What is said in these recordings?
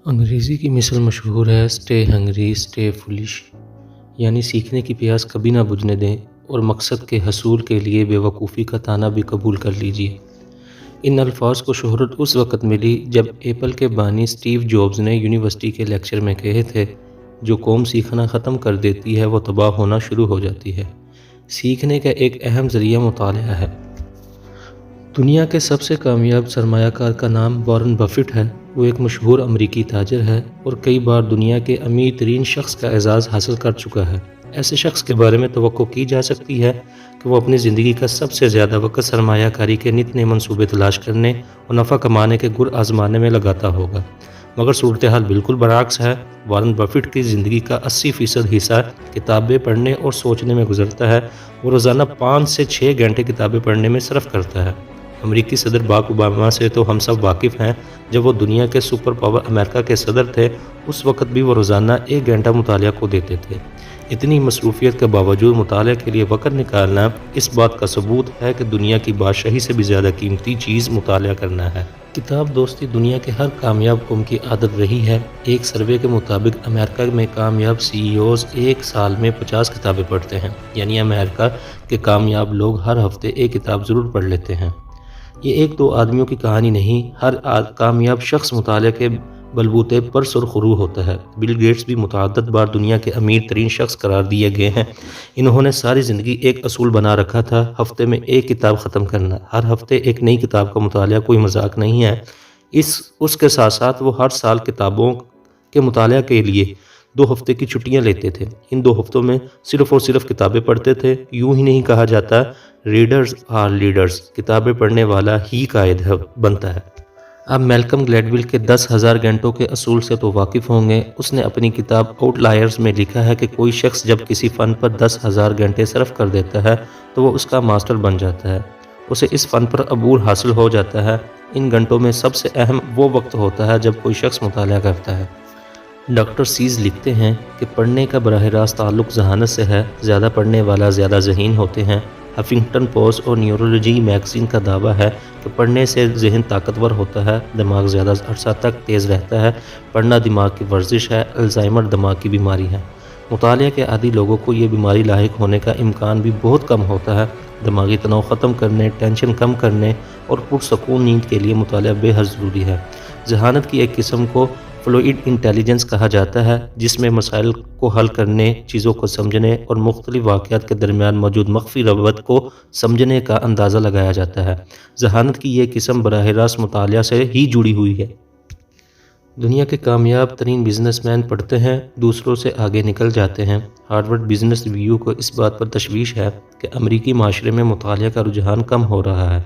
انگریزی کی مثل مشہور ہے اسٹے ہنگری اسٹے فولش، یعنی سیکھنے کی پیاس کبھی نہ بجھنے دیں اور مقصد کے حصول کے لیے بے وقوفی کا طعنہ بھی قبول کر لیجیے۔ ان الفاظ کو شہرت اس وقت ملی جب ایپل کے بانی اسٹیو جابز نے یونیورسٹی کے لیکچر میں کہے تھے، جو قوم سیکھنا ختم کر دیتی ہے وہ تباہ ہونا شروع ہو جاتی ہے۔ سیکھنے کا ایک اہم ذریعہ مطالعہ ہے۔ دنیا کے سب سے کامیاب سرمایہ کار کا نام وارن بفٹ ہے۔ وہ ایک مشہور امریکی تاجر ہے اور کئی بار دنیا کے امیر ترین شخص کا اعزاز حاصل کر چکا ہے۔ ایسے شخص کے بارے میں توقع کی جا سکتی ہے کہ وہ اپنی زندگی کا سب سے زیادہ وقت سرمایہ کاری کے نت نئے منصوبے تلاش کرنے اور نفع کمانے کے گر آزمانے میں لگاتا ہوگا، مگر صورتحال بالکل برعکس ہے۔ وارن بفٹ کی زندگی کا 80% حصہ کتابیں پڑھنے اور سوچنے میں گزرتا ہے۔ وہ روزانہ 5 سے 6 گھنٹے کتابیں پڑھنے میں صرف کرتا ہے۔ امریکی صدر باراک اوباما سے تو ہم سب واقف ہیں۔ جب وہ دنیا کے سپر پاور امریکہ کے صدر تھے، اس وقت بھی وہ روزانہ 1 گھنٹہ مطالعہ کو دیتے تھے۔ اتنی مصروفیت کے باوجود مطالعہ کے لیے وقت نکالنا اس بات کا ثبوت ہے کہ دنیا کی بادشاہی سے بھی زیادہ قیمتی چیز مطالعہ کرنا ہے۔ کتاب دوستی دنیا کے ہر کامیاب قوم کی عادت رہی ہے۔ ایک سروے کے مطابق امریکہ میں کامیاب CEOs ایک سال میں 50 کتابیں پڑھتے ہیں، یعنی امریکہ کے کامیاب لوگ ہر ہفتے ایک کتاب ضرور پڑھ لیتے ہیں۔ یہ ایک دو آدمیوں کی کہانی نہیں، ہر کامیاب شخص مطالعہ کے بلبوتے پر سرخرو ہوتا ہے۔ بل گیٹس بھی متعدد بار دنیا کے امیر ترین شخص قرار دیے گئے ہیں۔ انہوں نے ساری زندگی ایک اصول بنا رکھا تھا، ہفتے میں ایک کتاب ختم کرنا۔ ہر ہفتے ایک نئی کتاب کا مطالعہ کوئی مذاق نہیں ہے۔ اس کے ساتھ ساتھ وہ ہر سال کتابوں کے مطالعہ کے لیے 2 ہفتے کی چھٹیاں لیتے تھے۔ ان 2 ہفتوں میں صرف اور صرف کتابیں پڑھتے تھے۔ یوں ہی نہیں کہا جاتا ریڈرز آر لیڈرز، کتابیں پڑھنے والا ہی قائد بنتا ہے۔ اب میلکم گلیڈول کے 10,000 گھنٹوں کے اصول سے تو واقف ہوں گے۔ اس نے اپنی کتاب آؤٹ لائرز میں لکھا ہے کہ کوئی شخص جب کسی فن پر 10,000 گھنٹے صرف کر دیتا ہے تو وہ اس کا ماسٹر بن جاتا ہے، اسے اس فن پر عبور حاصل ہو جاتا ہے۔ ان گھنٹوں میں سب سے اہم وہ وقت ہوتا ہے جب کوئی شخص مطالعہ کرتا ہے۔ ڈاکٹر سیز لکھتے ہیں کہ پڑھنے کا براہ راست تعلق ذہانت سے ہے، زیادہ پڑھنے والا زیادہ ذہین ہوتے ہیں۔ ہفنگٹن پوسٹ اور نیورولوجی میگزین کا دعویٰ ہے کہ پڑھنے سے ذہن طاقتور ہوتا ہے، دماغ زیادہ عرصہ تک تیز رہتا ہے۔ پڑھنا دماغ کی ورزش ہے، الزائمر دماغ کی بیماری ہے۔ مطالعہ کے عادی لوگوں کو یہ بیماری لاحق ہونے کا امکان بھی بہت کم ہوتا ہے۔ دماغی تناؤ ختم کرنے، ٹینشن کم کرنے اور پرسکون نیند کے لیے مطالعہ بے حد ضروری ہے۔ ذہانت کی ایک قسم کو فلوئڈ انٹیلیجنس کہا جاتا ہے، جس میں مسائل کو حل کرنے، چیزوں کو سمجھنے اور مختلف واقعات کے درمیان موجود مخفی ربط کو سمجھنے کا اندازہ لگایا جاتا ہے۔ ذہانت کی یہ قسم براہ راست مطالعہ سے ہی جڑی ہوئی ہے۔ دنیا کے کامیاب ترین بزنس مین پڑھتے ہیں، دوسروں سے آگے نکل جاتے ہیں۔ ہارورڈ بزنس ریویو کو اس بات پر تشویش ہے کہ امریکی معاشرے میں مطالعہ کا رجحان کم ہو رہا ہے،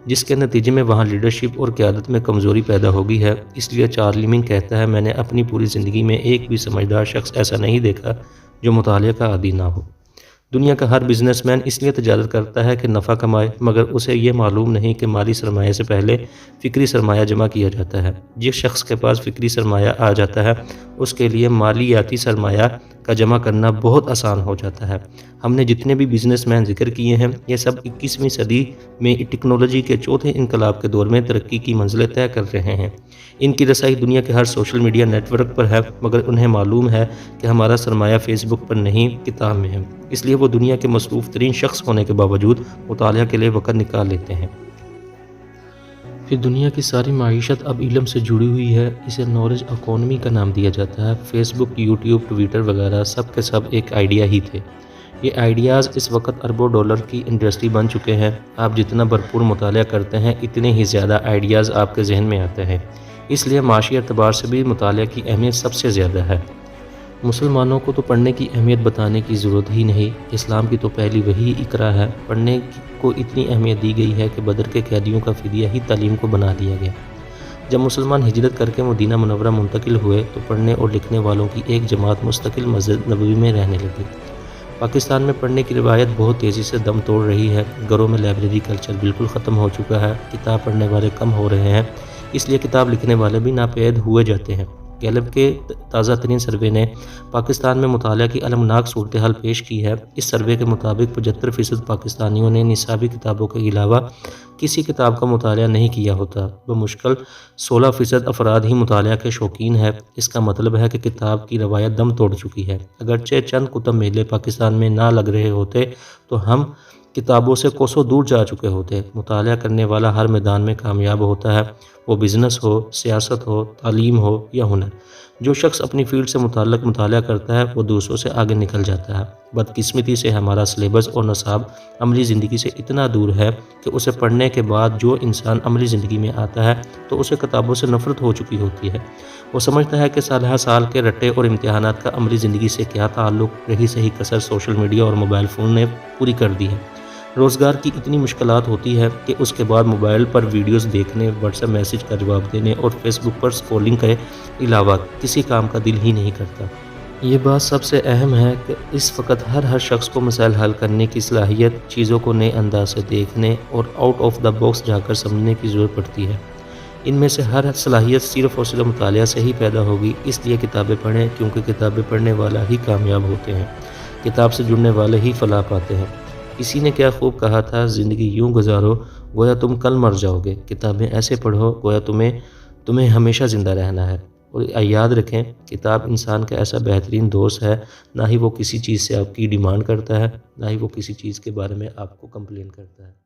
جس کے نتیجے میں وہاں لیڈرشپ اور قیادت میں کمزوری پیدا ہو گئی ہے۔ اس لیے چارلی منگ کہتا ہے، میں نے اپنی پوری زندگی میں ایک بھی سمجھدار شخص ایسا نہیں دیکھا جو مطالعہ کا عادی نہ ہو۔ دنیا کا ہر بزنس مین اس لیے تجارت کرتا ہے کہ نفع کمائے، مگر اسے یہ معلوم نہیں کہ مالی سرمایہ سے پہلے فکری سرمایہ جمع کیا جاتا ہے۔ جس شخص کے پاس فکری سرمایہ آ جاتا ہے، اس کے لیے مالیاتی سرمایہ کا جمع کرنا بہت آسان ہو جاتا ہے۔ ہم نے جتنے بھی بزنس مین ذکر کیے ہیں، یہ سب 21ویں صدی میں ٹیکنالوجی کے چوتھے انقلاب کے دور میں ترقی کی منزلیں طے کر رہے ہیں۔ ان کی رسائی دنیا کے ہر سوشل میڈیا نیٹ ورک پر ہے، مگر انہیں معلوم ہے کہ ہمارا سرمایہ فیس بک پر نہیں، کتاب میں ہے۔ اس لیے وہ دنیا کے مصروف ترین شخص ہونے کے باوجود مطالعہ کے لیے وقت نکال لیتے ہیں۔ پھر دنیا کی ساری معیشت اب علم سے جڑی ہوئی ہے، اسے نالج اکانومی کا نام دیا جاتا ہے۔ فیس بک، یوٹیوب، ٹویٹر وغیرہ سب کے سب ایک آئیڈیا ہی تھے۔ یہ آئیڈیاز اس وقت اربوں ڈالر کی انڈسٹری بن چکے ہیں۔ آپ جتنا بھرپور مطالعہ کرتے ہیں، اتنے ہی زیادہ آئیڈیاز آپ کے ذہن میں آتے ہیں۔ اس لیے معاشی اعتبار سے بھی مطالعہ کی اہمیت سب سے زیادہ ہے۔ مسلمانوں کو تو پڑھنے کی اہمیت بتانے کی ضرورت ہی نہیں، اسلام کی تو پہلی وحی اقرا ہے۔ پڑھنے کو اتنی اہمیت دی گئی ہے کہ بدر کے قیدیوں کا فدیہ ہی تعلیم کو بنا دیا گیا۔ جب مسلمان ہجرت کر کے مدینہ منورہ منتقل ہوئے تو پڑھنے اور لکھنے والوں کی ایک جماعت مستقل مسجد نبوی میں رہنے لگی۔ پاکستان میں پڑھنے کی روایت بہت تیزی سے دم توڑ رہی ہے۔ گھروں میں لائبریری کلچر بالکل ختم ہو چکا ہے، کتاب پڑھنے والے کم ہو رہے ہیں، اس لیے کتاب لکھنے والے بھی ناپید ہوئے جاتے ہیں۔ گیلپ کے تازہ ترین سروے نے پاکستان میں مطالعہ کی المناک صورتحال پیش کی ہے۔ اس سروے کے مطابق 75% پاکستانیوں نے نصابی کتابوں کے علاوہ کسی کتاب کا مطالعہ نہیں کیا ہوتا۔ بمشکل 16% افراد ہی مطالعہ کے شوقین ہے۔ اس کا مطلب ہے کہ کتاب کی روایت دم توڑ چکی ہے۔ اگرچہ چند کتب میلے پاکستان میں نہ لگ رہے ہوتے تو ہم کتابوں سے کوسوں دور جا چکے ہوتے۔ مطالعہ کرنے والا ہر میدان میں کامیاب ہوتا ہے، وہ بزنس ہو، سیاست ہو، تعلیم ہو یا ہنر۔ جو شخص اپنی فیلڈ سے متعلق مطالعہ کرتا ہے وہ دوسروں سے آگے نکل جاتا ہے۔ بدقسمتی سے ہمارا سلیبس اور نصاب عملی زندگی سے اتنا دور ہے کہ اسے پڑھنے کے بعد جو انسان عملی زندگی میں آتا ہے تو اسے کتابوں سے نفرت ہو چکی ہوتی ہے۔ وہ سمجھتا ہے کہ سالہ سال کے رٹے اور امتحانات کا عملی زندگی سے کیا تعلق، رہی صحیح کسر سوشل میڈیا اور موبائل فون نے پوری کر دی ہے۔ روزگار کی اتنی مشکلات ہوتی ہے کہ اس کے بعد موبائل پر ویڈیوز دیکھنے، واٹس ایپ میسج کا جواب دینے اور فیس بک پر سکرولنگ کے علاوہ کسی کام کا دل ہی نہیں کرتا۔ یہ بات سب سے اہم ہے کہ اس وقت ہر شخص کو مسائل حل کرنے کی صلاحیت، چیزوں کو نئے انداز سے دیکھنے اور آؤٹ آف دا باکس جا کر سمجھنے کی ضرورت پڑتی ہے۔ ان میں سے ہر صلاحیت صرف اور صرف مطالعہ سے ہی پیدا ہوگی۔ اس لیے کتابیں پڑھیں، کیونکہ کتابیں پڑھنے والا ہی کامیاب ہوتے ہیں، کتاب سے جڑنے والے ہی فلاح پاتے ہیں۔ کسی نے کیا خوب کہا تھا، زندگی یوں گزارو گویا تم کل مر جاؤ گے، کتابیں ایسے پڑھو گویا تمہیں ہمیشہ زندہ رہنا ہے۔ اور یاد رکھیں، کتاب انسان کا ایسا بہترین دوست ہے، نہ ہی وہ کسی چیز سے آپ کی ڈیمانڈ کرتا ہے، نہ ہی وہ کسی چیز کے بارے میں آپ کو کمپلین کرتا ہے۔